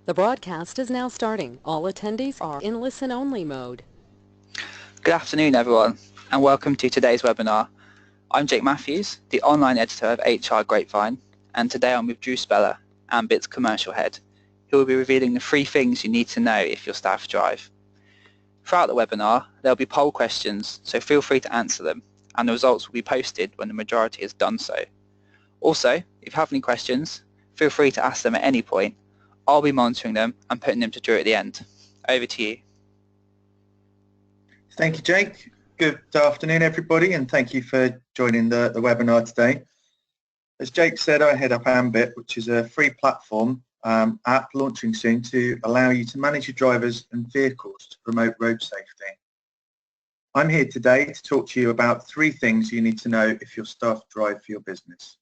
The broadcast is now starting. All attendees are in listen-only mode. Good afternoon, everyone, and welcome to today's webinar. I'm Jake Matthews, the online editor of HR Grapevine, and today I'm with Drew Speller, Ambit's commercial head, who will be revealing the 3 things you need to know if your staff drive. Throughout the webinar, there'll be poll questions, so feel free to answer them, and the results will be posted when the majority has done so. Also, if you have any questions, feel free to ask them at any point. I'll be monitoring them and putting them to Drew at the end. Over to you. Thank you, Jake. Good afternoon, everybody, and thank you for joining the webinar today. As Jake said, I head up Ambit, which is a free platform app launching soon to allow you to manage your drivers and vehicles to promote road safety. I'm here today to talk to you about 3 things you need to know if your staff drive for your business.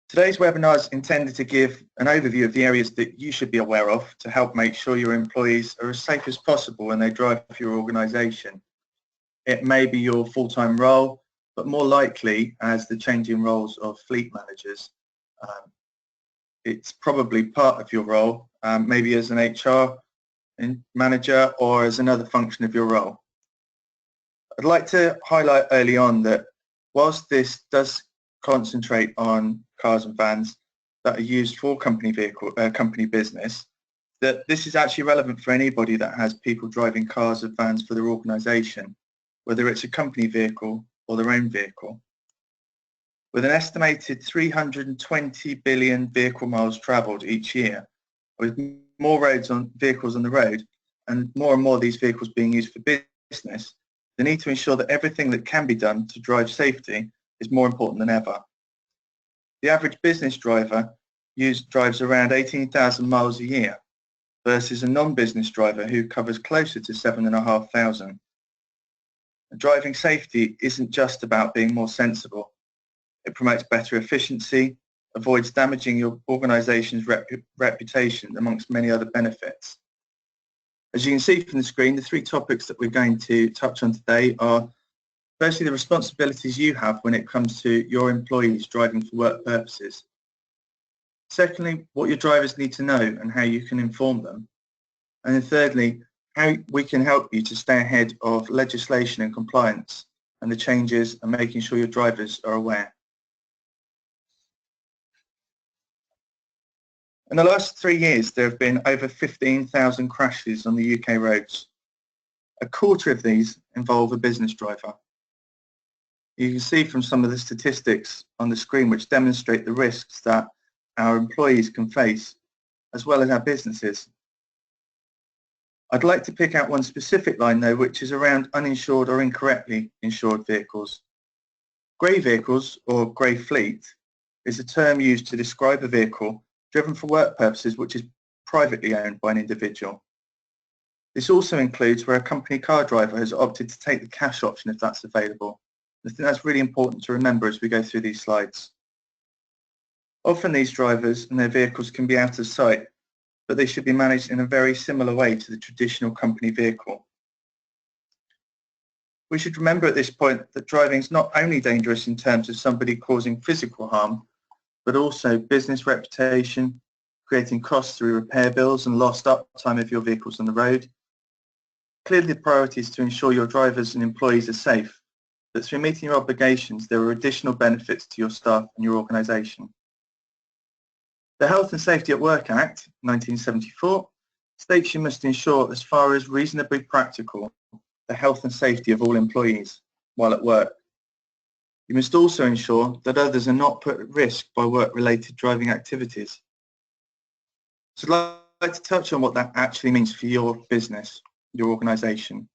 Today's webinar is intended to give an overview of the areas that you should be aware of to help make sure your employees are as safe as possible when they drive for your organisation. It may be your full-time role, but more likely as the changing roles of fleet managers. It's probably part of your role, maybe as an HR manager or as another function of your role. I'd like to highlight early on that whilst this does concentrate on cars and vans that are used for company business, that this is actually relevant for anybody that has people driving cars or vans for their organisation, whether it's a company vehicle or their own vehicle. With an estimated 320 billion vehicle miles travelled each year, with more vehicles on the road and more of these vehicles being used for business, the need to ensure that everything that can be done to drive safety is more important than ever. The average business driver drives around 18,000 miles a year versus a non-business driver who covers closer to 7,500. Driving safety isn't just about being more sensible. It promotes better efficiency, avoids damaging your organisation's reputation, amongst many other benefits. As you can see from the screen, the 3 topics that we're going to touch on today are firstly, the responsibilities you have when it comes to your employees driving for work purposes. Secondly, what your drivers need to know and how you can inform them. And then thirdly, how we can help you to stay ahead of legislation and compliance and the changes and making sure your drivers are aware. In the last 3 years, there have been over 15,000 crashes on the UK roads. A quarter of these involve a business driver. You can see from some of the statistics on the screen which demonstrate the risks that our employees can face, as well as our businesses. I'd like to pick out one specific line though, which is around uninsured or incorrectly insured vehicles. Grey vehicles, or grey fleet, is a term used to describe a vehicle driven for work purposes which is privately owned by an individual. This also includes where a company car driver has opted to take the cash option if that's available. I think that's really important to remember as we go through these slides. Often these drivers and their vehicles can be out of sight, but they should be managed in a very similar way to the traditional company vehicle. We should remember at this point that driving is not only dangerous in terms of somebody causing physical harm, but also business reputation, creating costs through repair bills and lost uptime of your vehicles on the road. Clearly the priority is to ensure your drivers and employees are safe, but through meeting your obligations, there are additional benefits to your staff and your organisation. The Health and Safety at Work Act, 1974, states you must ensure, as far as reasonably practical, the health and safety of all employees while at work. You must also ensure that others are not put at risk by work-related driving activities. So I'd like to touch on what that actually means for your business, your organisation.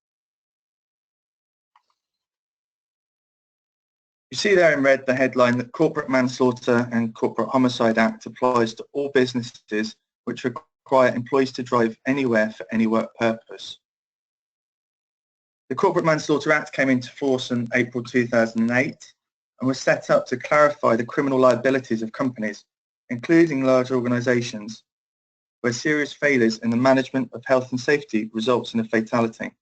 You see there in red the headline that Corporate Manslaughter and Corporate Homicide Act applies to all businesses which require employees to drive anywhere for any work purpose. The Corporate Manslaughter Act came into force in April 2008 and was set up to clarify the criminal liabilities of companies, including large organisations, where serious failures in the management of health and safety results in a fatality.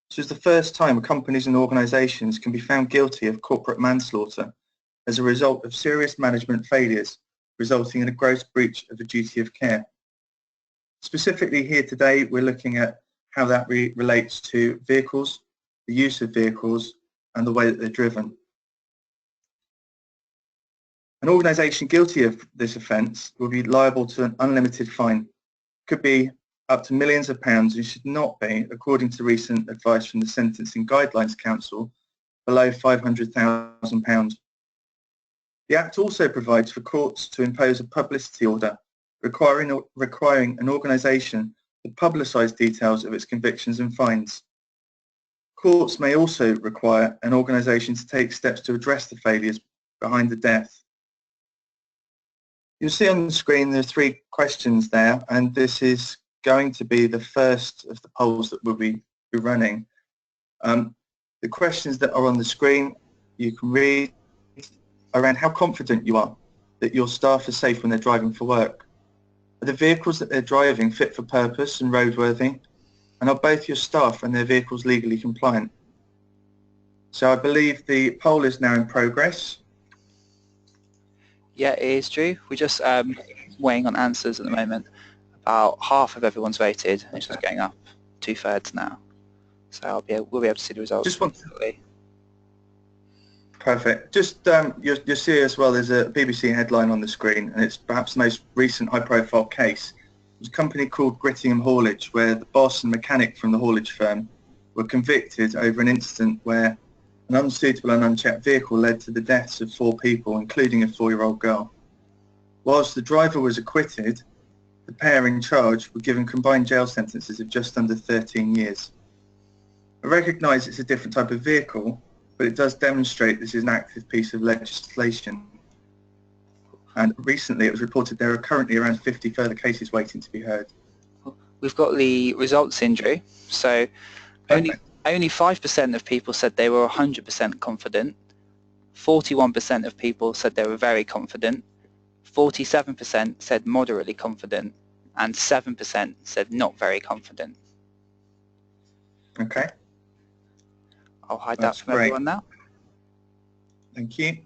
This is the first time companies and organisations can be found guilty of corporate manslaughter as a result of serious management failures resulting in a gross breach of a duty of care. Specifically here today, we're looking at how that relates to vehicles, the use of vehicles, and the way that they're driven. An organisation guilty of this offence will be liable to an unlimited fine. Could be up to millions of pounds and should not be, according to recent advice from the Sentencing Guidelines Council, below £500,000. The Act also provides for courts to impose a publicity order requiring an organisation to publicise details of its convictions and fines. Courts may also require an organisation to take steps to address the failures behind the death. You'll see on the screen there are 3 questions there, and this is going to be the first of the polls that we'll be running. The questions that are on the screen you can read around how confident you are that your staff are safe when they're driving for work. Are the vehicles that they're driving fit for purpose and roadworthy? And are both your staff and their vehicles legally compliant? So I believe the poll is now in progress. Yeah, it is, Drew. We're just weighing on answers at the moment. About half of everyone's voted, and it's just going up 2/3 now. So we'll be able to see the results. Just want shortly. Perfect. Just you'll see as well, there's a BBC headline on the screen, and it's perhaps the most recent high-profile case. It was a company called Grittingham Haulage, where the boss and mechanic from the haulage firm were convicted over an incident where an unsuitable and unchecked vehicle led to the deaths of 4 people, including a 4-year-old girl. Whilst the driver was acquitted, the pair in charge were given combined jail sentences of just under 13 years. I recognise it's a different type of vehicle, but it does demonstrate this is an active piece of legislation. And recently it was reported there are currently around 50 further cases waiting to be heard. We've got the results in, Drew. So only 5% of people said they were 100% confident. 41% of people said they were very confident. 47% said moderately confident. And 7% said not very confident. Okay. I'll hide That's that from great. everyone now. Thank you.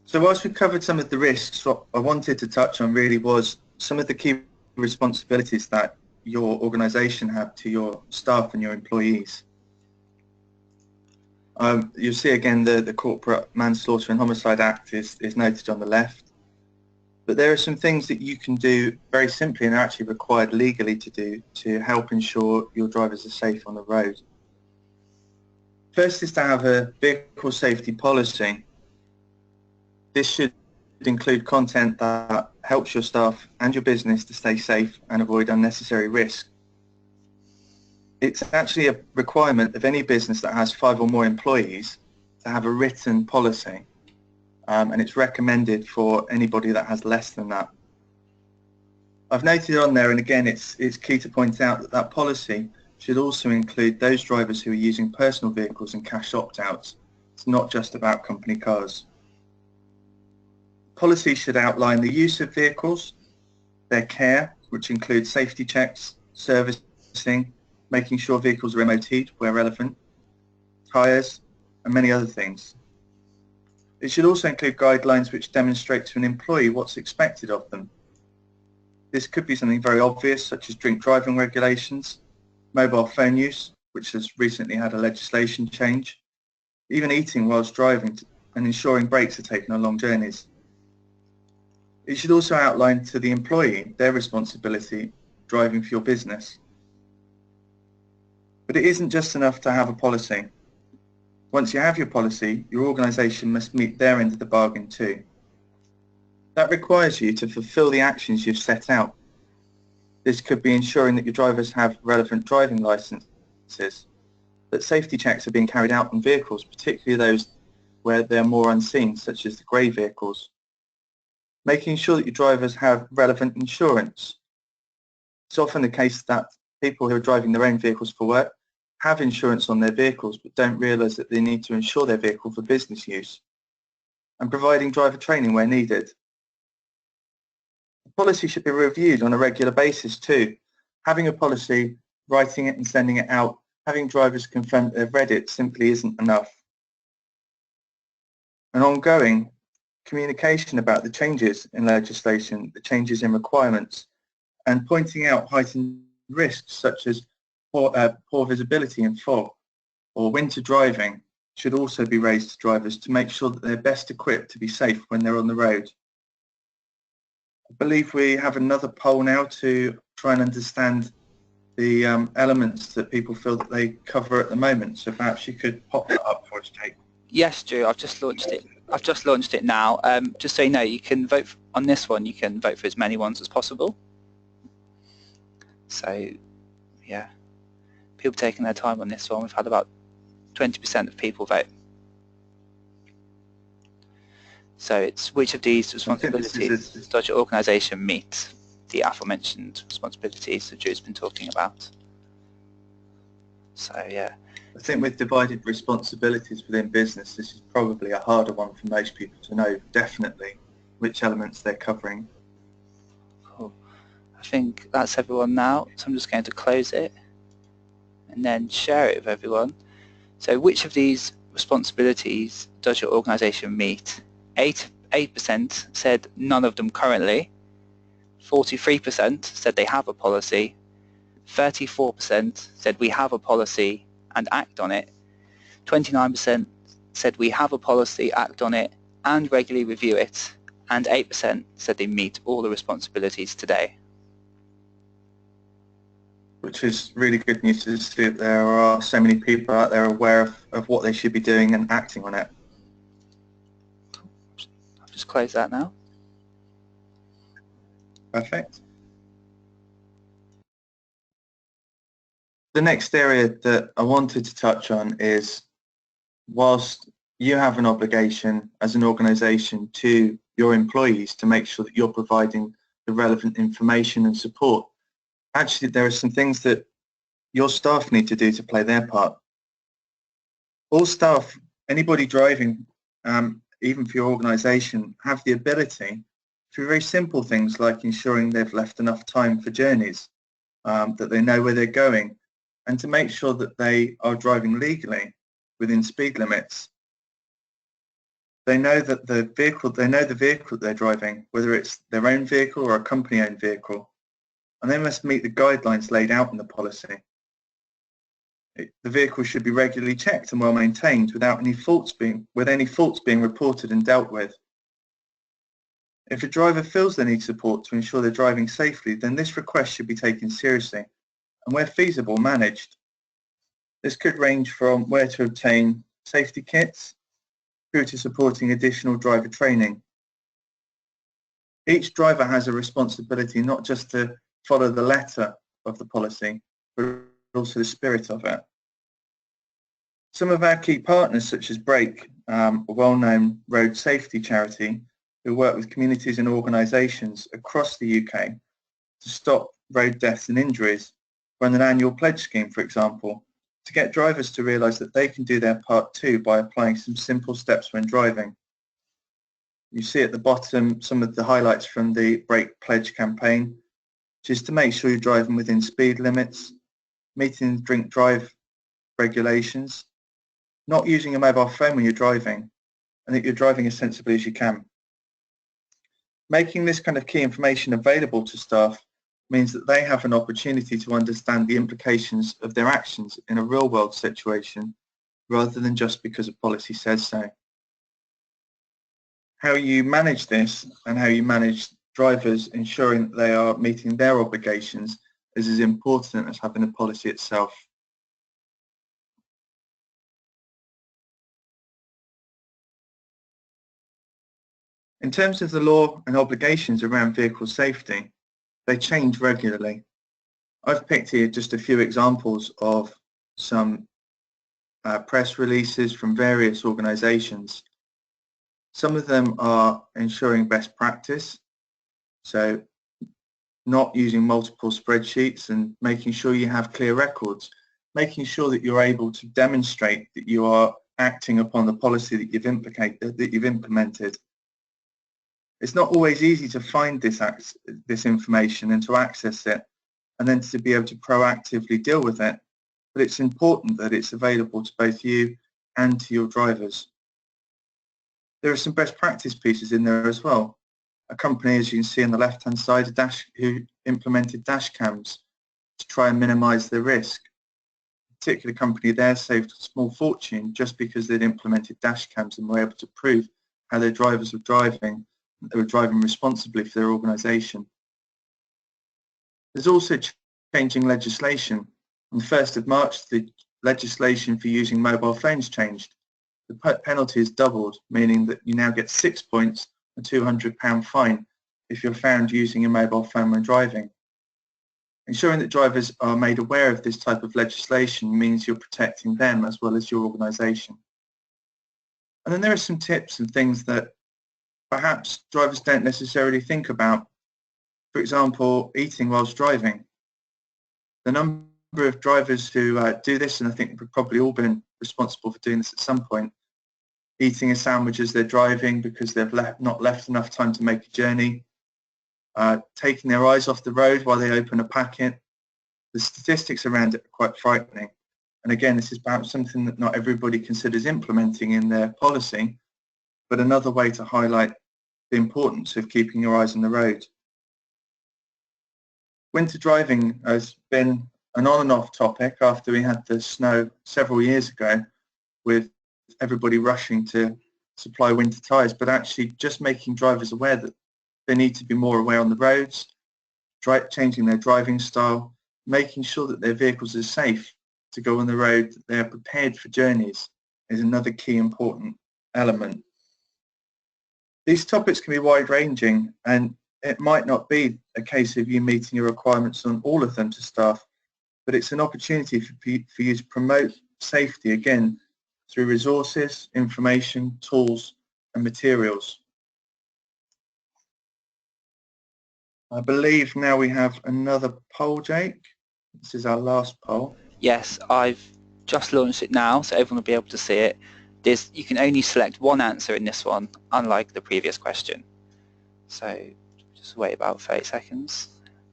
So whilst we covered some of the risks, what I wanted to touch on really was some of the key responsibilities that your organisation have to your staff and your employees. You'll see again the Corporate Manslaughter and Homicide Act is noted on the left. But there are some things that you can do very simply and are actually required legally to do to help ensure your drivers are safe on the road. First is to have a vehicle safety policy. This should include content that helps your staff and your business to stay safe and avoid unnecessary risk. It's actually a requirement of any business that has 5 or more employees to have a written policy. And it's recommended for anybody that has less than that. I've noted on there, and again it's key to point out that policy should also include those drivers who are using personal vehicles and cash opt-outs. It's not just about company cars. Policy should outline the use of vehicles, their care, which includes safety checks, servicing, making sure vehicles are MOT'd where relevant, tyres, and many other things. It should also include guidelines which demonstrate to an employee what's expected of them. This could be something very obvious, such as drink driving regulations, mobile phone use, which has recently had a legislation change, even eating whilst driving and ensuring breaks are taken on long journeys. It should also outline to the employee their responsibility driving for your business. But it isn't just enough to have a policy. Once you have your policy, your organisation must meet their end of the bargain too. That requires you to fulfil the actions you've set out. This could be ensuring that your drivers have relevant driving licences, that safety checks are being carried out on vehicles, particularly those where they're more unseen, such as the grey vehicles. Making sure that your drivers have relevant insurance. It's often the case that people who are driving their own vehicles for work have insurance on their vehicles but don't realise that they need to insure their vehicle for business use, and providing driver training where needed. The policy should be reviewed on a regular basis too, Having a policy, writing it and sending it out, having drivers confirm that they've read it simply isn't enough. An ongoing communication about the changes in legislation, the changes in requirements, and pointing out heightened risks such as poor visibility in fog or winter driving should also be raised to drivers to make sure that they're best equipped to be safe when they're on the road. I believe we have another poll now to try and understand the elements that people feel that they cover at the moment. So perhaps you could pop that up for us, Jake. Yes, Drew, I've just launched it now. Just so you know, you can vote on this one. You can vote for as many ones as possible. So, yeah, people taking their time on this one. We've had about 20% of people vote. So it's which of these responsibilities does your organisation meet? The aforementioned responsibilities that Drew's been talking about. So, yeah. I think with divided responsibilities within business, this is probably a harder one for most people to know definitely which elements they're covering. Cool. I think that's everyone now, so I'm just going to close it and then share it with everyone. So which of these responsibilities does your organisation meet? 8% said none of them currently, 43% said they have a policy, 34% said we have a policy and act on it, 29% said we have a policy, act on it, and regularly review it, and 8% said they meet all the responsibilities today. Which is really good news to see that there are so many people out there aware of what they should be doing and acting on it. I'll just close that now. Perfect. The next area that I wanted to touch on is, whilst you have an obligation as an organisation to your employees to make sure that you're providing the relevant information and support, actually there are some things that your staff need to do to play their part. All staff, anybody driving, even for your organisation, have the ability to do very simple things like ensuring they've left enough time for journeys, that they know where they're going, and to make sure that they are driving legally within speed limits. They know that the vehicle they're driving, whether it's their own vehicle or a company-owned vehicle, and they must meet the guidelines laid out in the policy. The vehicle should be regularly checked and well maintained without any faults being reported and dealt with. If a driver feels they need support to ensure they're driving safely, then this request should be taken seriously and, where feasible, managed. This could range from where to obtain safety kits through to supporting additional driver training. Each driver has a responsibility not just to follow the letter of the policy, but also the spirit of it. Some of our key partners, such as Brake, a well-known road safety charity who work with communities and organisations across the UK to stop road deaths and injuries, run an annual pledge scheme, for example, to get drivers to realise that they can do their part too by applying some simple steps when driving. You see at the bottom some of the highlights from the Brake Pledge campaign, which is to make sure you're driving within speed limits, meeting drink drive regulations, not using a mobile phone when you're driving, and that you're driving as sensibly as you can. Making this kind of key information available to staff means that they have an opportunity to understand the implications of their actions in a real-world situation rather than just because a policy says so. How you manage this and how you manage drivers ensuring that they are meeting their obligations is as important as having the policy itself. In terms of the law and obligations around vehicle safety, they change regularly. I've picked here just a few examples of some press releases from various organisations. Some of them are ensuring best practice, so not using multiple spreadsheets and making sure you have clear records, making sure that you're able to demonstrate that you are acting upon the policy that you've implemented. It's not always easy to find this information and to access it, and then to be able to proactively deal with it. But it's important that it's available to both you and to your drivers. There are some best practice pieces in there as well. A company, as you can see on the left-hand side, who implemented dash cams to try and minimise their risk. A particular company there saved a small fortune just because they'd implemented dash cams and were able to prove how their drivers were driving, that they were driving responsibly for their organisation. There's also changing legislation. On the 1st of March, the legislation for using mobile phones changed. The penalty is doubled, meaning that you now get 6 points and £200 fine if you're found using a mobile phone when driving. Ensuring that drivers are made aware of this type of legislation means you're protecting them as well as your organisation. And then there are some tips and things that perhaps drivers don't necessarily think about. For example, eating whilst driving. The number of drivers who do this, and I think we've probably all been responsible for doing this at some point, eating a sandwich as they're driving because they've not left enough time to make a journey, taking their eyes off the road while they open a packet. The statistics around it are quite frightening. And again, this is perhaps something that not everybody considers implementing in their policy, but another way to highlight the importance of keeping your eyes on the road. Winter driving has been an on and off topic after we had the snow several years ago, with everybody rushing to supply winter tyres, but actually just making drivers aware that they need to be more aware on the roads, changing their driving style, making sure that their vehicles are safe to go on the road, that they are prepared for journeys is another key important element. These topics can be wide-ranging, and it might not be a case of you meeting your requirements on all of them to staff, but it's an opportunity for you to promote safety, again, through resources, information, tools and materials. I believe now we have another poll, Jake. This is our last poll. Yes, I've just launched it now, so everyone will be able to see it. You can only select one answer in this one, unlike the previous question. So just wait about 30 seconds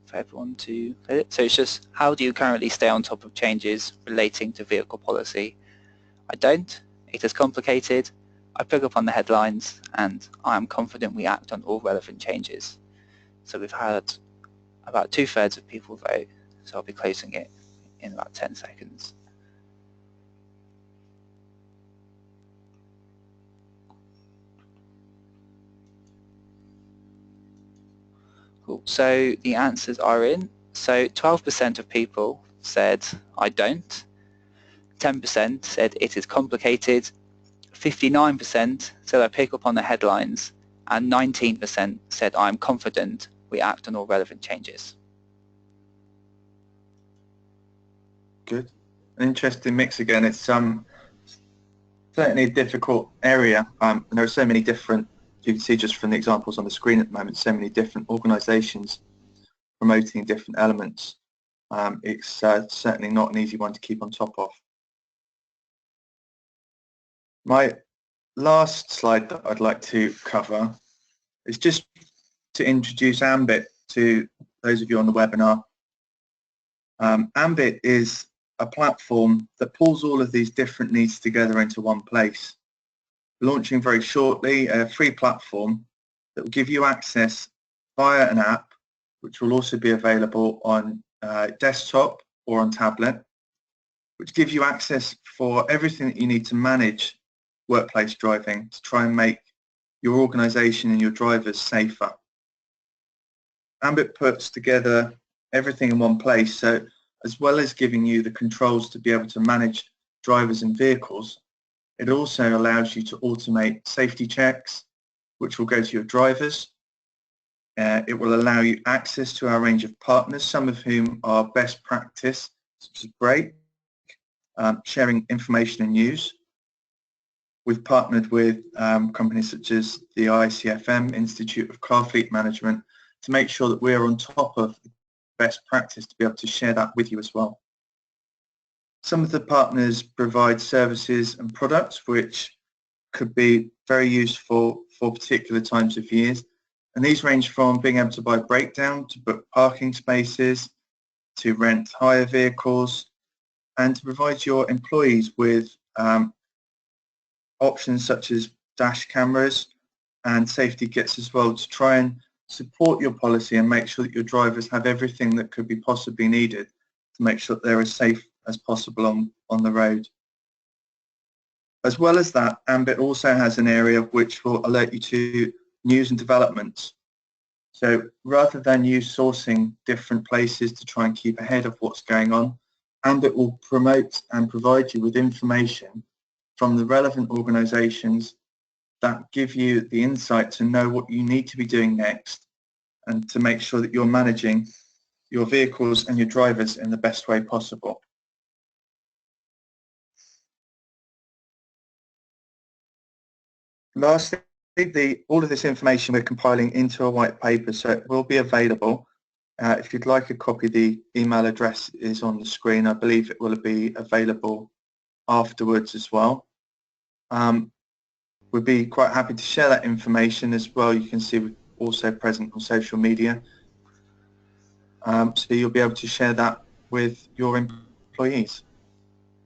for everyone to fill it. So it's just, how do you currently stay on top of changes relating to vehicle policy? I don't. It is complicated. I pick up on the headlines, and I am confident we act on all relevant changes. So we've had about 2/3 of people vote, so I'll be closing it in about 10 seconds. Cool. So the answers are in. So 12% of people said I don't, 10% said it is complicated, 59% said I pick up on the headlines, and 19% said I'm confident we act on all relevant changes. Good. An interesting mix again. It's certainly a difficult area, and there are so many different, you can see just from the examples on the screen at the moment, so many different organisations promoting different elements. It's certainly not an easy one to keep on top of. My last slide that I'd like to cover is just to introduce Ambit to those of you on the webinar. Ambit is a platform that pulls all of these different needs together into one place. Launching very shortly a free platform that will give you access via an app, which will also be available on desktop or on tablet, which gives you access for everything that you need to manage workplace driving to try and make your organisation and your drivers safer. Ambit puts together everything in one place, so as well as giving you the controls to be able to manage drivers and vehicles, it also allows you to automate safety checks, which will go to your drivers. It will allow you access to our range of partners, some of whom are best practice, which is great, sharing information and news. We've partnered with companies such as the ICFM, Institute of Car Fleet Management, to make sure that we're on top of best practice to be able to share that with you as well. Some of the partners provide services and products which could be very useful for particular times of years, and these range from being able to buy breakdown, to book parking spaces, to rent hire vehicles, and to provide your employees with options such as dash cameras and safety kits as well, to try and support your policy and make sure that your drivers have everything that could be possibly needed to make sure that they're as safe as possible on the road. As well as that, Ambit also has an area which will alert you to news and developments. So rather than you sourcing different places to try and keep ahead of what's going on, Ambit will promote and provide you with information from the relevant organisations that give you the insight to know what you need to be doing next and to make sure that you're managing your vehicles and your drivers in the best way possible. Lastly, all of this information we're compiling into a white paper, so it will be available. If you'd like a copy, the email address is on the screen. I believe it will be available afterwards as well. We'd be quite happy to share that information as well. You can see we're also present on social media. So you'll be able to share that with your employees.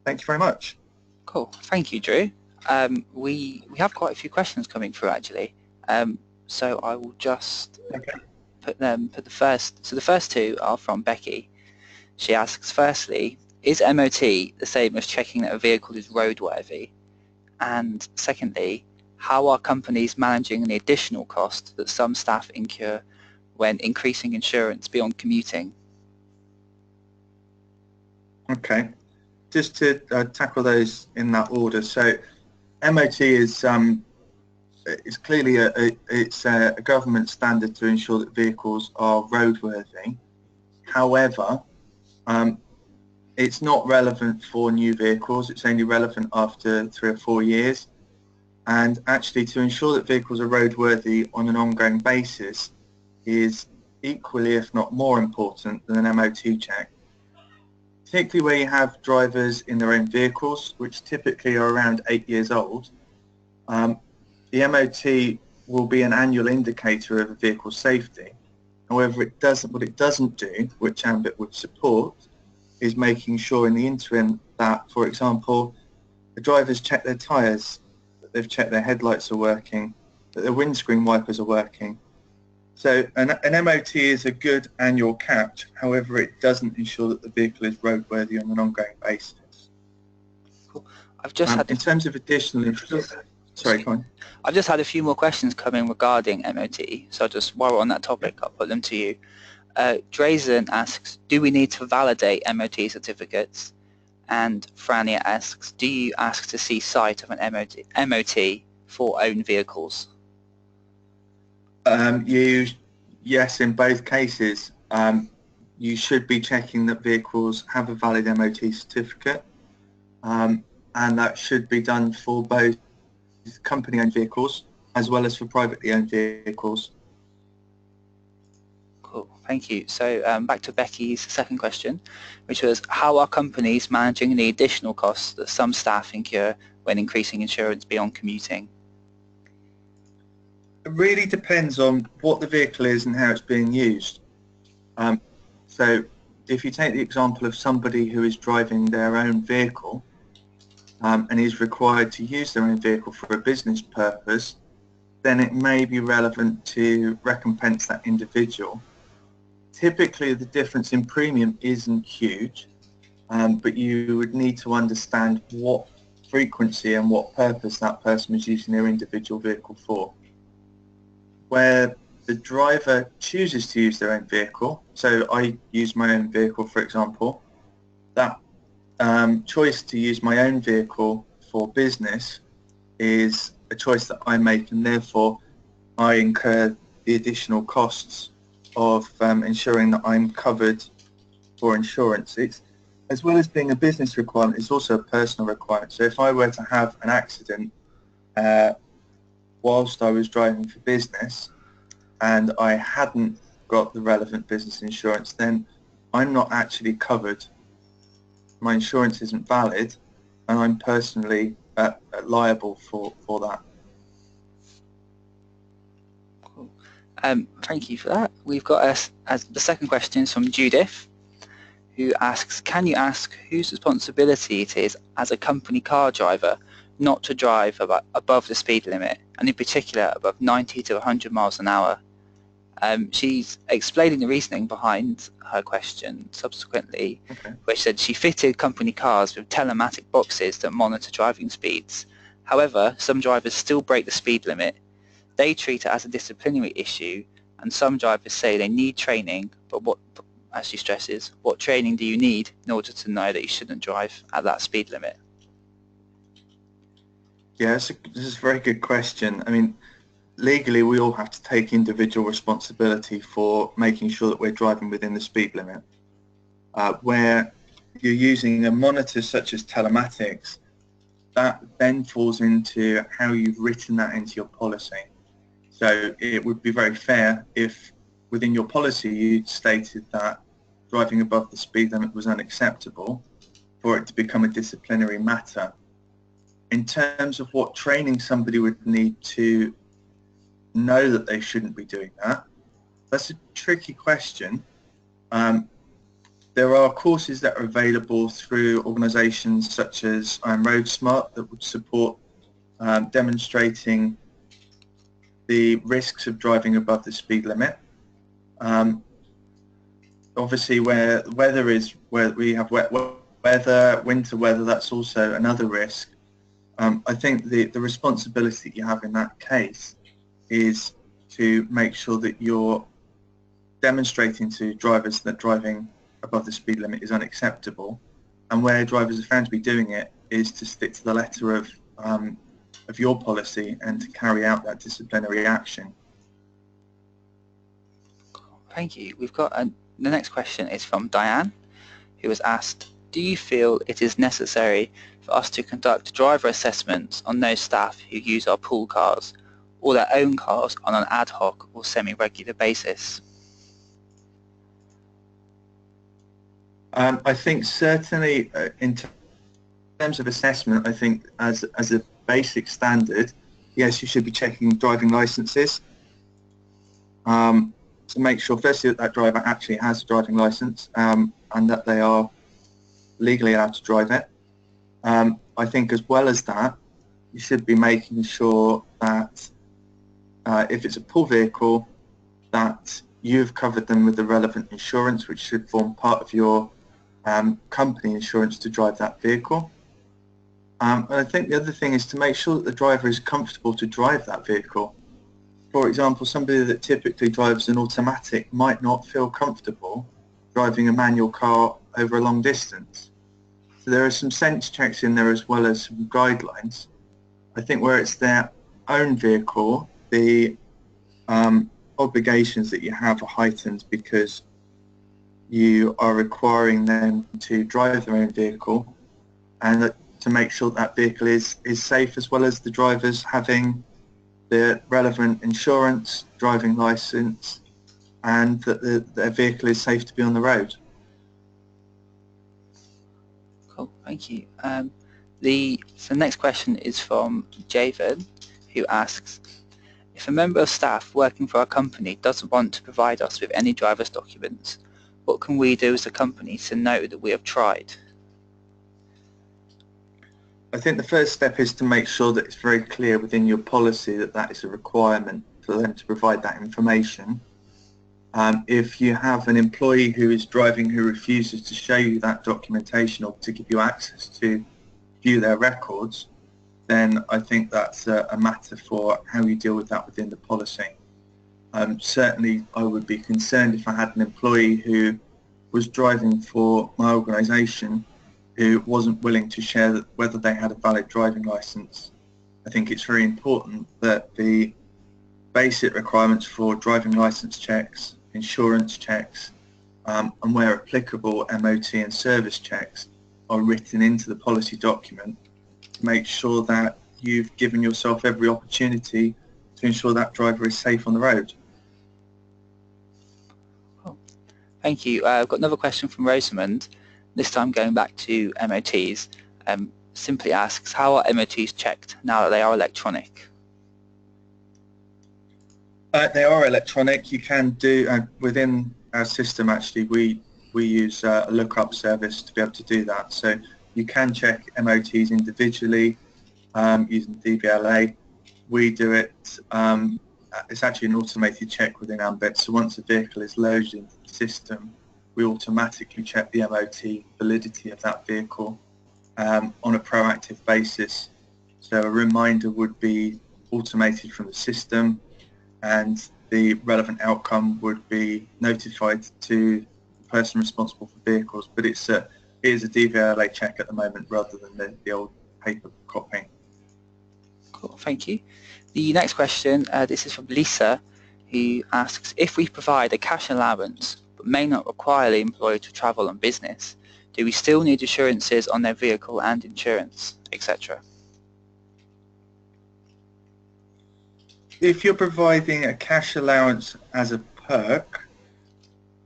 Thank you very much. Cool. Thank you, Drew. We have quite a few questions coming through actually. So I will just put the first. So the first two are from Becky. She asks, firstly, is MOT the same as checking that a vehicle is roadworthy? And secondly, how are companies managing the additional cost that some staff incur when increasing insurance beyond commuting? Okay, just to tackle those in that order. So MOT is clearly a government standard to ensure that vehicles are roadworthy. However, it's not relevant for new vehicles. It's only relevant after 3 or 4 years. And actually, to ensure that vehicles are roadworthy on an ongoing basis is equally, if not more important than an MOT check. Particularly where you have drivers in their own vehicles, which typically are around 8 years old, the MOT will be an annual indicator of a vehicle's safety. However, what it doesn't do, which Ambit would support, is making sure in the interim that, for example, the drivers check their tyres, that they've checked their headlights are working, that their windscreen wipers are working. So an MOT is a good annual catch. However, it doesn't ensure that the vehicle is roadworthy on an ongoing basis. Cool. I've just had in terms of additional insurance, sorry, go on. I've just had a few more questions coming regarding MOT. So just while we're on that topic, I'll put them to you. Drazen asks, do we need to validate MOT certificates? And Frania asks, do you ask to see site of an MOT for own vehicles? Yes, in both cases. You should be checking that vehicles have a valid MOT certificate, and that should be done for both company-owned vehicles as well as for privately owned vehicles. Cool, thank you. So back to Becky's second question, which was, how are companies managing the additional costs that some staff incur when increasing insurance beyond commuting? It really depends on what the vehicle is and how it's being used. So if you take the example of somebody who is driving their own vehicle and is required to use their own vehicle for a business purpose, then it may be relevant to recompense that individual. Typically, the difference in premium isn't huge, but you would need to understand what frequency and what purpose that person is using their individual vehicle for. Where the driver chooses to use their own vehicle, so I use my own vehicle, for example, that choice to use my own vehicle for business is a choice that I make, and therefore I incur the additional costs of ensuring that I'm covered for insurance. It's, as well as being a business requirement, it's also a personal requirement. So if I were to have an accident whilst I was driving for business and I hadn't got the relevant business insurance, then I'm not actually covered. My insurance isn't valid, and I'm personally liable for that. Cool. Thank you for that. We've got as the second question is from Judith, who asks, can you ask whose responsibility it is as a company car driver not to drive above the speed limit, and in particular above 90 to 100 miles an hour? She's explaining the reasoning behind her question subsequently, where she said she fitted company cars with telematic boxes that monitor driving speeds. However, some drivers still break the speed limit. They treat it as a disciplinary issue, and some drivers say they need training, but as she stresses, what training do you need in order to know that you shouldn't drive at that speed limit? Yeah, this is a very good question. I mean, legally we all have to take individual responsibility for making sure that we're driving within the speed limit. Where you're using a monitor such as telematics, that then falls into how you've written that into your policy. So it would be very fair if within your policy you'd stated that driving above the speed limit was unacceptable for it to become a disciplinary matter. In terms of what training somebody would need to know that they shouldn't be doing that, that's a tricky question. There are courses that are available through organisations such as Road Smart that would support demonstrating the risks of driving above the speed limit. Obviously, where we have wet weather, winter weather, that's also another risk. I think the responsibility that you have in that case is to make sure that you're demonstrating to drivers that driving above the speed limit is unacceptable, and where drivers are found to be doing it is to stick to the letter of your policy and to carry out that disciplinary action. Thank you. We've got the next question is from Diane, who has asked, do you feel it is necessary for us to conduct driver assessments on those staff who use our pool cars or their own cars on an ad hoc or semi-regular basis? I think certainly in terms of assessment, I think as a basic standard, yes, you should be checking driving licenses to make sure firstly that that driver actually has a driving license and that they are legally allowed to drive it. I think as well as that, you should be making sure that if it's a pool vehicle, that you've covered them with the relevant insurance, which should form part of your company insurance to drive that vehicle. And I think the other thing is to make sure that the driver is comfortable to drive that vehicle. For example, somebody that typically drives an automatic might not feel comfortable driving a manual car over a long distance. So there are some sense checks in there as well as some guidelines. I think where it's their own vehicle, the obligations that you have are heightened because you are requiring them to drive their own vehicle and to make sure that vehicle is safe, as well as the drivers having the relevant insurance, driving license, and that their vehicle is safe to be on the road. Cool, thank you. So the next question is from Javen, who asks, if a member of staff working for our company doesn't want to provide us with any driver's documents, what can we do as a company to know that we have tried? I think the first step is to make sure that it's very clear within your policy that that is a requirement for them to provide that information. If you have an employee who is driving who refuses to show you that documentation or to give you access to view their records, then I think that's a matter for how you deal with that within the policy. Certainly I would be concerned if I had an employee who was driving for my organisation who wasn't willing to share whether they had a valid driving licence. I think it's very important that the basic requirements for driving licence checks, insurance checks, and where applicable MOT and service checks are written into the policy document to make sure that you've given yourself every opportunity to ensure that driver is safe on the road. Cool. Thank you. I've got another question from Rosamond, this time going back to MOTs. Simply asks, how are MOTs checked now that they are electronic? They are electronic. You can do, within our system actually, we we use a lookup service to be able to do that. So you can check MOTs individually using DVLA. We do it, it's actually an automated check within Ambit. So once a vehicle is loaded into the system, we automatically check the MOT validity of that vehicle on a proactive basis. So a reminder would be automated from the system, and the relevant outcome would be notified to the person responsible for vehicles. But it is a DVLA check at the moment rather than the old paper copy. Cool, thank you. The next question, this is from Lisa, who asks, if we provide a cash allowance but may not require the employee to travel on business, do we still need assurances on their vehicle and insurance, etc.? If you're providing a cash allowance as a perk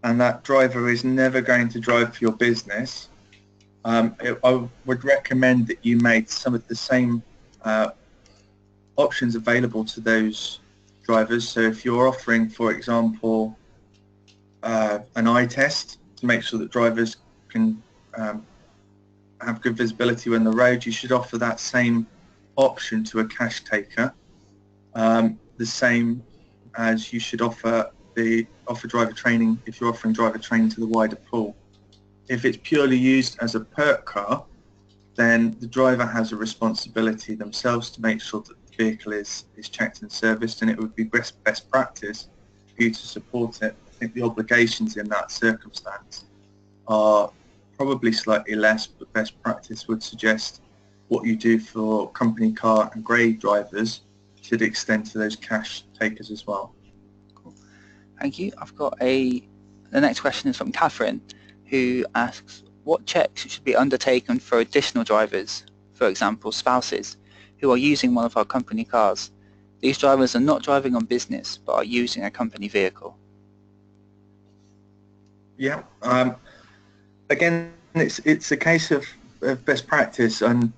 and that driver is never going to drive for your business, I would recommend that you make some of the same options available to those drivers. So if you're offering, for example, an eye test to make sure that drivers can have good visibility when on the road, you should offer that same option to a cash taker. The same as you should offer driver training if you're offering driver training to the wider pool. If it's purely used as a perk car, then the driver has a responsibility themselves to make sure that the vehicle is checked and serviced, and it would be best practice for you to support it. I think the obligations in that circumstance are probably slightly less, but best practice would suggest what you do for company car and grade drivers should extend to those cash takers as well. Cool. Thank you. The next question is from Catherine, who asks, what checks should be undertaken for additional drivers, for example spouses, who are using one of our company cars? These drivers are not driving on business, but are using a company vehicle. Yeah. Again, it's a case of best practice, and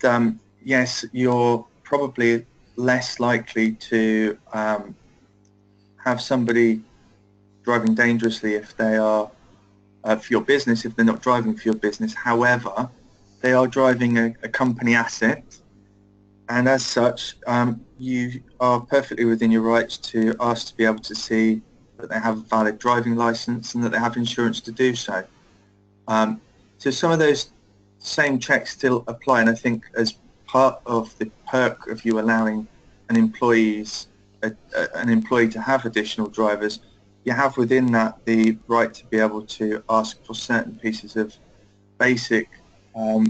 yes, you're probably less likely to have somebody driving dangerously if they are for your business, if they're not driving for your business. However, they are driving a company asset, and as such, you are perfectly within your rights to ask to be able to see that they have a valid driving license and that they have insurance to do so. So some of those same checks still apply, and I think as part of the perk of you allowing an employee to have additional drivers, you have within that the right to be able to ask for certain pieces of basic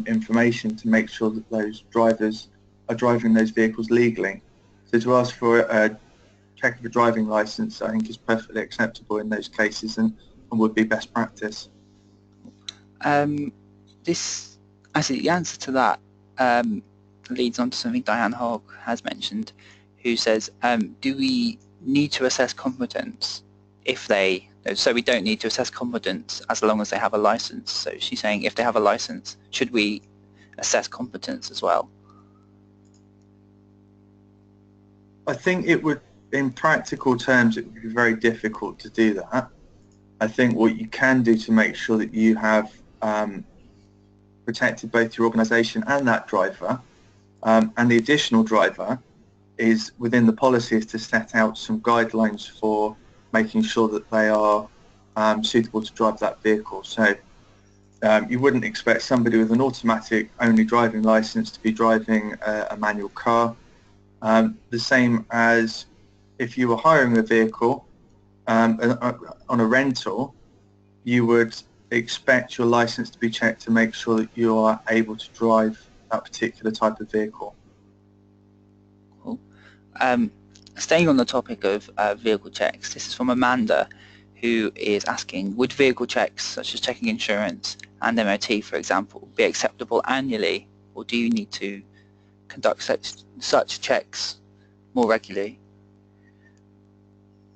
information to make sure that those drivers are driving those vehicles legally. So to ask for a check of a driving license, I think is perfectly acceptable in those cases and would be best practice. The answer to that leads on to something Diane Hogg has mentioned, who says, do we need to assess competence so we don't need to assess competence as long as they have a license? So she's saying if they have a license, should we assess competence as well? I think it would, in practical terms, it would be very difficult to do that. I think what you can do to make sure that you have protected both your organisation and that driver, and the additional driver, is within the policy is to set out some guidelines for making sure that they are suitable to drive that vehicle. So you wouldn't expect somebody with an automatic only driving licence to be driving a manual car. The same as if you were hiring a vehicle on a rental, you would expect your licence to be checked to make sure that you are able to drive that particular type of vehicle. Cool. Staying on the topic of vehicle checks, this is from Amanda, who is asking, would vehicle checks such as checking insurance and MOT, for example, be acceptable annually, or do you need to conduct such checks more regularly?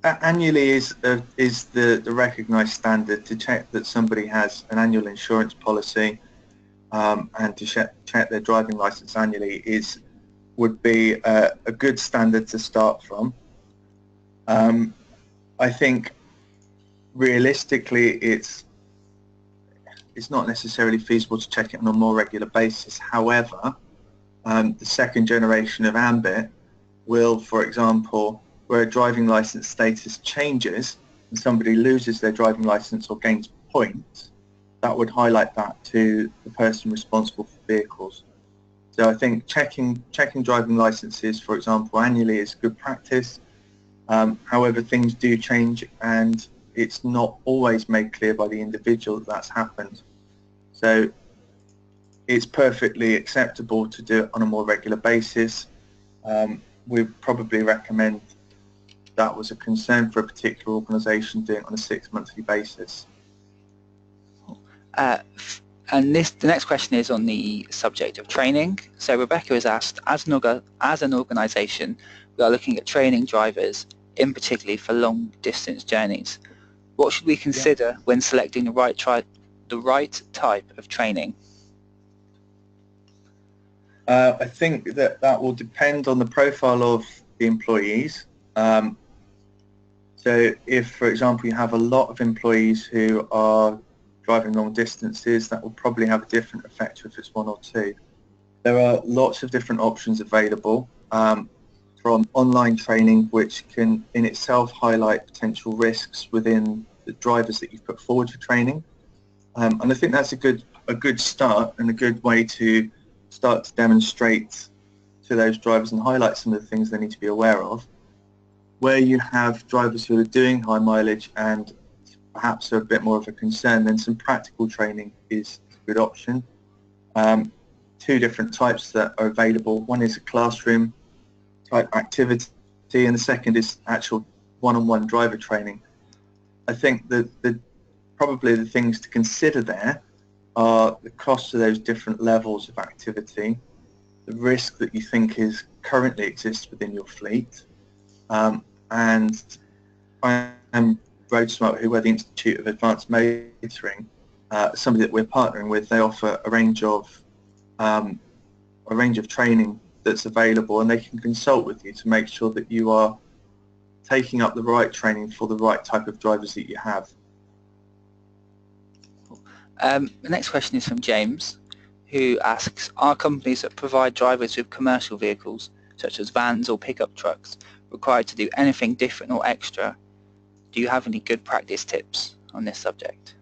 Annually is the recognised standard. To check that somebody has an annual insurance policy and to check their driving licence annually would be a good standard to start from. I think realistically it's not necessarily feasible to check it on a more regular basis. However, the second generation of Ambit will, for example, where a driving license status changes and somebody loses their driving license or gains points, that would highlight that to the person responsible for vehicles. So I think checking driving licenses, for example, annually is good practice. However, things do change, and it's not always made clear by the individual that that's happened. So it's perfectly acceptable to do it on a more regular basis. We probably recommend that was a concern for a particular organisation doing it on a 6-monthly basis. And the next question is on the subject of training. So Rebecca has asked, as an organisation, we are looking at training drivers, in particular for long distance journeys. What should we consider when selecting the right type of training? I think that will depend on the profile of the employees. So if, for example, you have a lot of employees who are driving long distances, that will probably have a different effect if it's one or two. There are lots of different options available, from online training, which can in itself highlight potential risks within the drivers that you've put forward for training. And I think that's a good start and a good way to start to demonstrate to those drivers and highlight some of the things they need to be aware of. Where you have drivers who are doing high mileage and perhaps are a bit more of a concern, then some practical training is a good option. Two different types that are available. One is a classroom type activity, and the second is actual one-on-one driver training. I think that probably the things to consider there are the cost of those different levels of activity, the risk that you think currently exists within your fleet, and I am RoadSmart, who are the Institute of Advanced Motoring, somebody that we're partnering with. They offer a range of training that's available, and they can consult with you to make sure that you are taking up the right training for the right type of drivers that you have. The next question is from James, who asks, are companies that provide drivers with commercial vehicles, such as vans or pickup trucks, required to do anything different or extra? Do you have any good practice tips on this subject?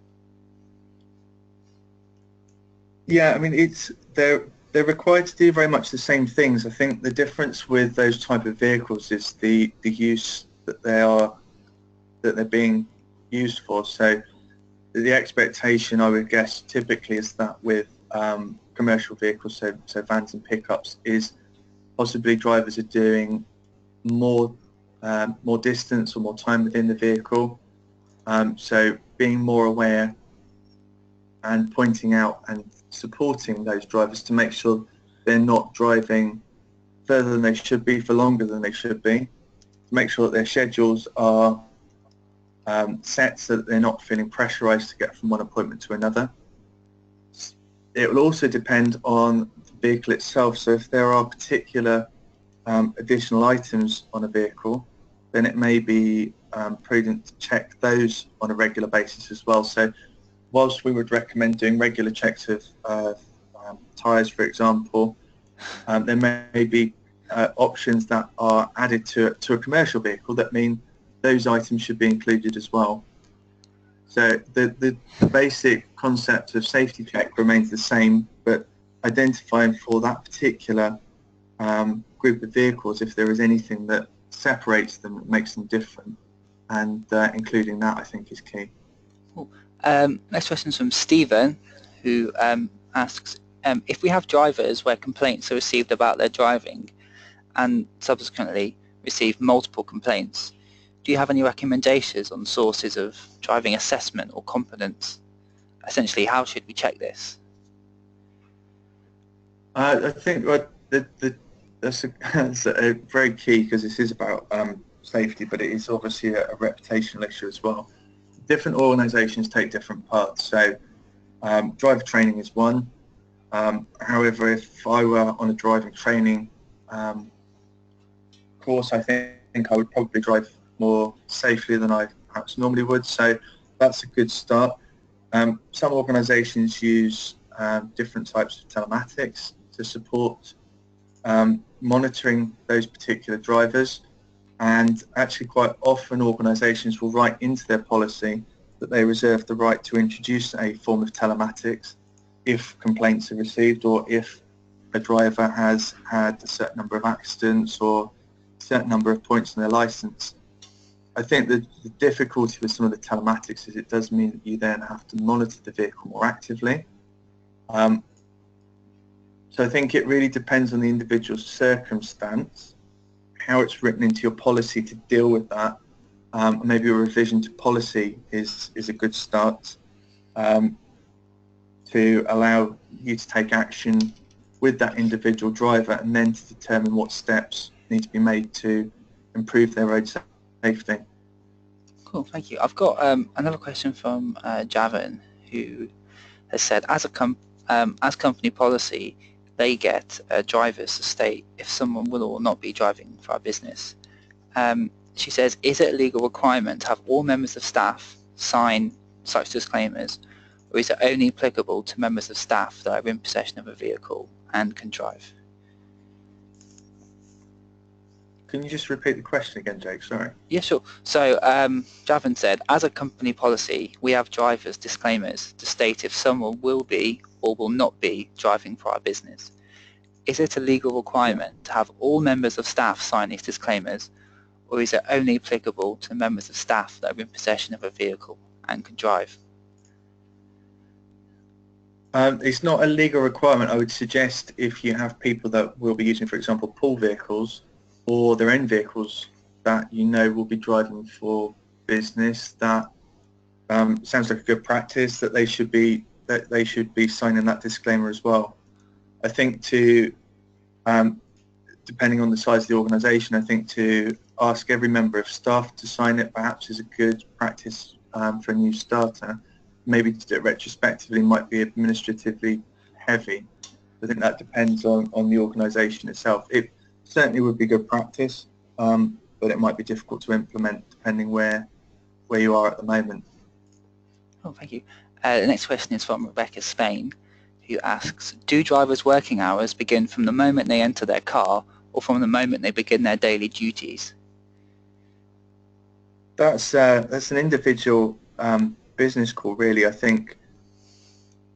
Yeah, I mean, they're required to do very much the same things. I think the difference with those type of vehicles is the use that they're being used for. So the expectation, I would guess, typically is that with commercial vehicles, so vans and pickups, is possibly drivers are doing more distance or more time within the vehicle. So being more aware and pointing out and supporting those drivers to make sure they're not driving further than they should be for longer than they should be, to make sure that their schedules are set so that they're not feeling pressurized to get from one appointment to another. It will also depend on the vehicle itself. So if there are particular additional items on a vehicle, then it may be prudent to check those on a regular basis as well. So whilst we would recommend doing regular checks of tyres, for example, there may be options that are added to a commercial vehicle that mean those items should be included as well. So the basic concept of safety check remains the same, but identifying for that particular group of vehicles if there is anything that separates them, that makes them different, and including that, I think, is key. Cool. Next question is from Stephen, who asks, if we have drivers where complaints are received about their driving and subsequently receive multiple complaints, do you have any recommendations on sources of driving assessment or competence? Essentially, how should we check this? I think that's a very key, because this is about safety, but it is obviously a reputational issue as well. Different organisations take different paths. So driver training is one. However, if I were on a driving training course, I think I would probably drive more safely than I perhaps normally would. So that's a good start. Some organisations use different types of telematics to support monitoring those particular drivers, and actually quite often organisations will write into their policy that they reserve the right to introduce a form of telematics if complaints are received, or if a driver has had a certain number of accidents or a certain number of points on their licence. I think that the difficulty with some of the telematics is it does mean that you then have to monitor the vehicle more actively. So I think it really depends on the individual circumstance, how it's written into your policy to deal with that. Maybe a revision to policy is a good start to allow you to take action with that individual driver, and then to determine what steps need to be made to improve their road safety. Cool, thank you. I've got another question from Javin, who has said, as company policy, they get drivers to state if someone will or not be driving for our business. She says, is it a legal requirement to have all members of staff sign such disclaimers, or is it only applicable to members of staff that are in possession of a vehicle and can drive? Can you just repeat the question again, Jake? Sorry. Yeah, sure. So Javin said, as a company policy, we have drivers' disclaimers to state if someone will be or will not be driving for our business. Is it a legal requirement to have all members of staff sign these disclaimers, or is it only applicable to members of staff that are in possession of a vehicle and can drive? It's not a legal requirement. I would suggest if you have people that will be using, for example, pool vehicles or their own vehicles that you know will be driving for business, that sounds like a good practice, that they should be signing that disclaimer as well. I think to depending on the size of the organisation, I think to ask every member of staff to sign it perhaps is a good practice for a new starter. Maybe to do it retrospectively might be administratively heavy. I think that depends on the organisation itself. It certainly would be good practice, but it might be difficult to implement depending where you are at the moment. Oh, thank you. The next question is from Rebecca Spain, who asks, do drivers' working hours begin from the moment they enter their car or from the moment they begin their daily duties? That's an individual business call, really. I think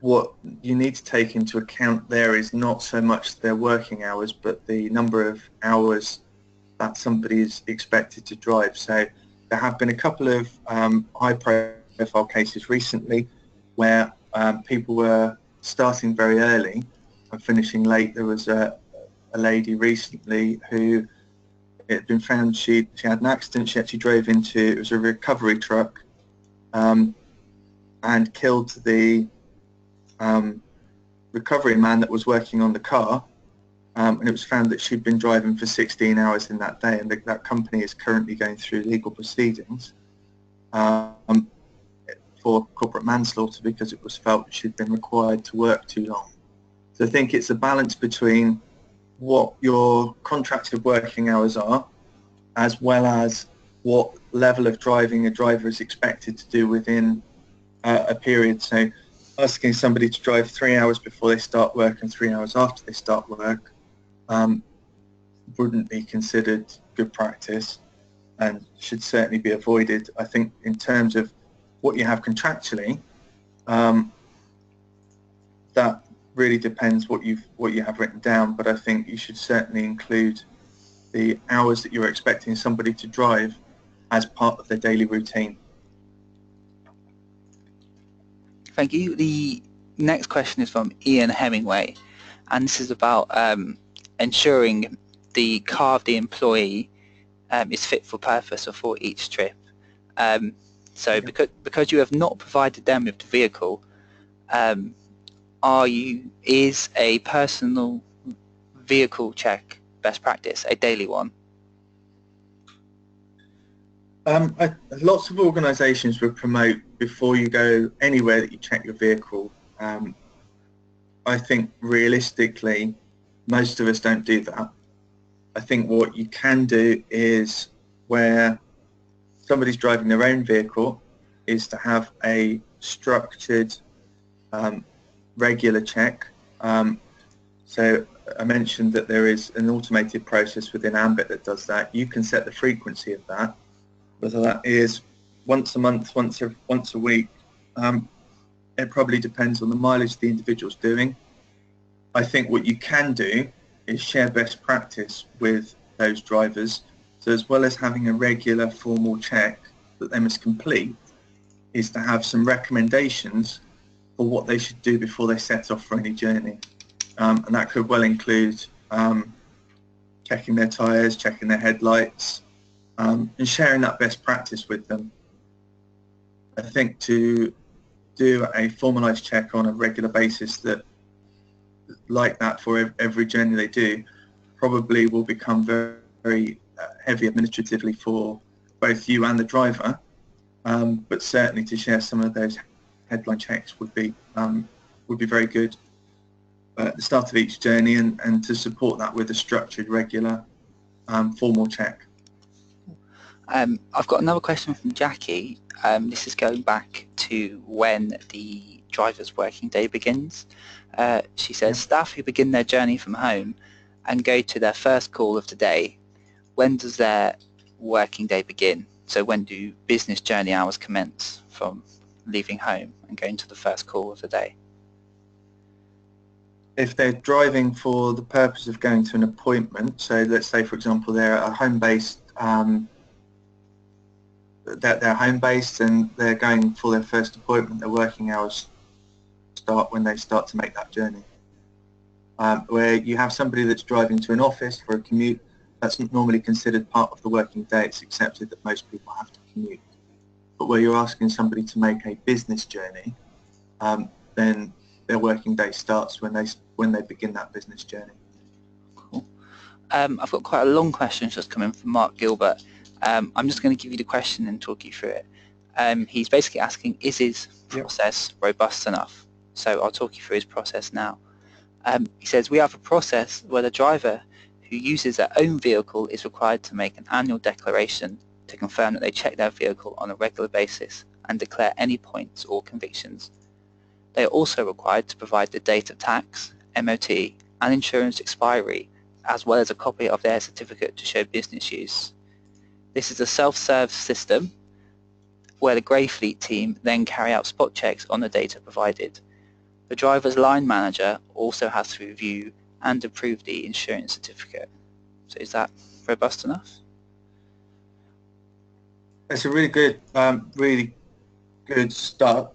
what you need to take into account there is not so much their working hours, but the number of hours that somebody is expected to drive. So there have been a couple of high-profile cases recently where people were starting very early and finishing late. There was a lady recently who it had been found she had an accident. She actually drove into, it was a recovery truck, and killed the recovery man that was working on the car, and it was found that she'd been driving for 16 hours in that day, and that company is currently going through legal proceedings for corporate manslaughter because it was felt she'd been required to work too long. So I think it's a balance between what your contracted working hours are, as well as what level of driving a driver is expected to do within a period. So asking somebody to drive 3 hours before they start work and 3 hours after they start work wouldn't be considered good practice and should certainly be avoided. I think in terms of what you have contractually, that really depends what you have written down, but I think you should certainly include the hours that you're expecting somebody to drive as part of their daily routine. Thank you. The next question is from Ian Hemingway, and this is about ensuring the car of the employee is fit for purpose for each trip. So because you have not provided them with the vehicle, is a personal vehicle check best practice, a daily one? Lots of organisations would promote before you go anywhere that you check your vehicle. I think realistically, most of us don't do that. I think what you can do is where somebody's driving their own vehicle is to have a structured, regular check. So I mentioned that there is an automated process within Ambit that does that. You can set the frequency of that, whether that is once a month, once a week. It probably depends on the mileage the individual's doing. I think what you can do is share best practice with those drivers. So as well as having a regular formal check that they must complete, is to have some recommendations for what they should do before they set off for any journey. And that could well include checking their tyres, checking their headlights, and sharing that best practice with them. I think to do a formalised check on a regular basis like that for every journey they do probably will become very, very heavy administratively for both you and the driver, but certainly to share some of those headline checks would be very good at the start of each journey, and to support that with a structured, regular, formal check. I've got another question from Jackie. This is going back to when the driver's working day begins. She says, staff who begin their journey from home and go to their first call of the day, when does their working day begin? So when do business journey hours commence from leaving home and going to the first call of the day? If they're driving for the purpose of going to an appointment, so let's say, for example, they're a home-based, they're home-based and they're going for their first appointment, their working hours start when they start to make that journey. Where you have somebody that's driving to an office for a commute, that's normally considered part of the working day. It's accepted that most people have to commute. But where you're asking somebody to make a business journey, then their working day starts when they begin that business journey. Cool. I've got quite a long question just come in from Mark Gilbert. I'm just going to give you the question and talk you through it. He's basically asking, is his process robust enough? So I'll talk you through his process now. He says, we have a process where the driver who uses their own vehicle is required to make an annual declaration to confirm that they check their vehicle on a regular basis and declare any points or convictions. They are also required to provide the date of tax, MOT, and insurance expiry, as well as a copy of their certificate to show business use. This is a self-serve system where the Grey Fleet team then carry out spot checks on the data provided. The driver's line manager also has to review and approve the insurance certificate. So is that robust enough? It's a really good start.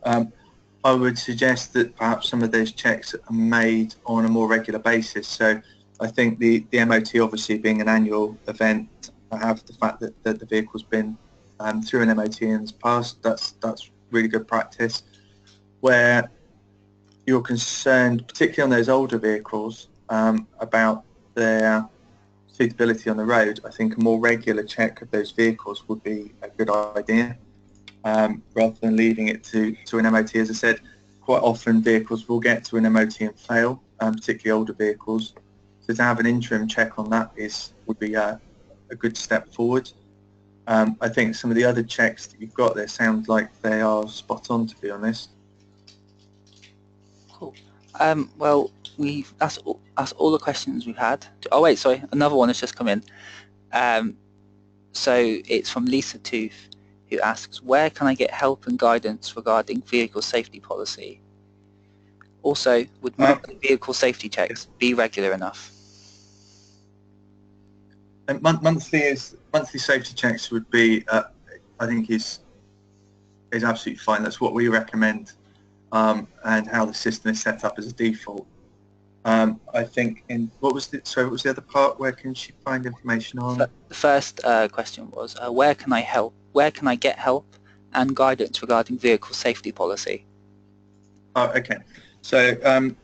I would suggest that perhaps some of those checks are made on a more regular basis. So I think the MOT obviously being an annual event, I have the fact that the vehicle's been through an MOT in the past, that's really good practice. Where you're concerned, particularly on those older vehicles, about their suitability on the road, I think a more regular check of those vehicles would be a good idea. Rather than leaving it to an MOT. As I said, quite often vehicles will get to an MOT and fail, particularly older vehicles. So to have an interim check on that would be a good step forward. I think some of the other checks that you've got there sound like they are spot on, to be honest. Cool. Well, that's all the questions we've had. Oh wait, sorry, another one has just come in. So it's from Lisa Tooth, who asks, where can I get help and guidance regarding vehicle safety policy? Also, would monthly vehicle safety checks be regular enough? And monthly safety checks would be, I think, is absolutely fine. That's what we recommend, and how the system is set up as a default. I think what was the other part? Where can she find information on? The first question was, where can I get help and guidance regarding vehicle safety policy? Oh, okay. So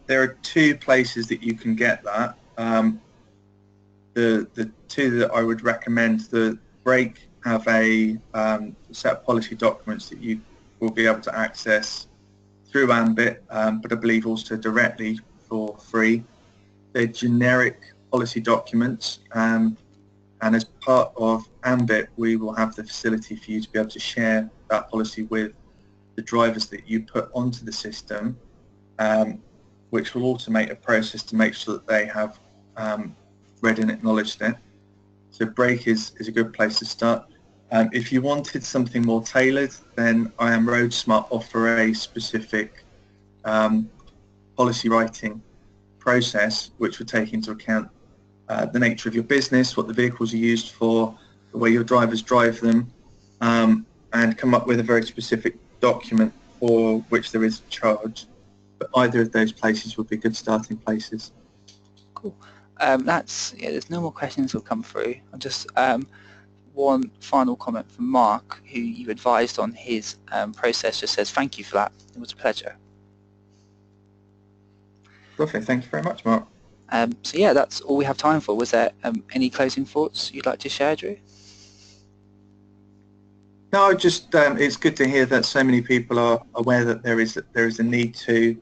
there are two places that you can get that. The two that I would recommend, the Brake have a set of policy documents that you will be able to access through Ambit, but I believe also directly for free. They're generic policy documents, and as part of Ambit we will have the facility for you to be able to share that policy with the drivers that you put onto the system, which will automate a process to make sure that they have read and acknowledged it. So brake is a good place to start. If you wanted something more tailored, then I Am Road Smart offer a specific policy writing process which would take into account the nature of your business, what the vehicles are used for, the way your drivers drive them, and come up with a very specific document for which there is a charge. But either of those places would be good starting places. Cool. There's no more questions will come through. I'll just one final comment from Mark, who you advised on his process, just says thank you for that. It was a pleasure. Lovely. Thank you very much, Mark. So yeah, that's all we have time for. Was there any closing thoughts you'd like to share, Drew? No, just it's good to hear that so many people are aware that there is a need to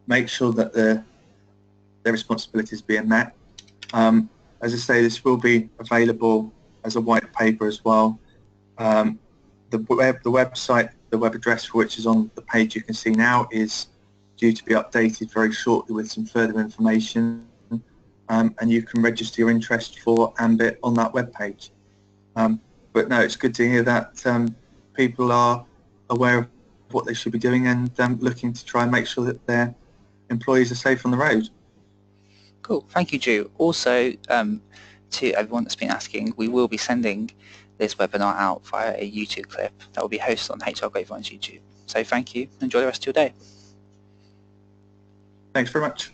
make sure that their responsibilities are being met. As I say, this will be available as a white paper as well. The website, the web address for which is on the page you can see now, is due to be updated very shortly with some further information, and you can register your interest for AMBIT on that web page. But no, it's good to hear that people are aware of what they should be doing and looking to try and make sure that their employees are safe on the road. Cool. Thank you, Drew. Also, to everyone that's been asking, we will be sending this webinar out via a YouTube clip that will be hosted on HR Grapevine's YouTube. So thank you. Enjoy the rest of your day. Thanks very much.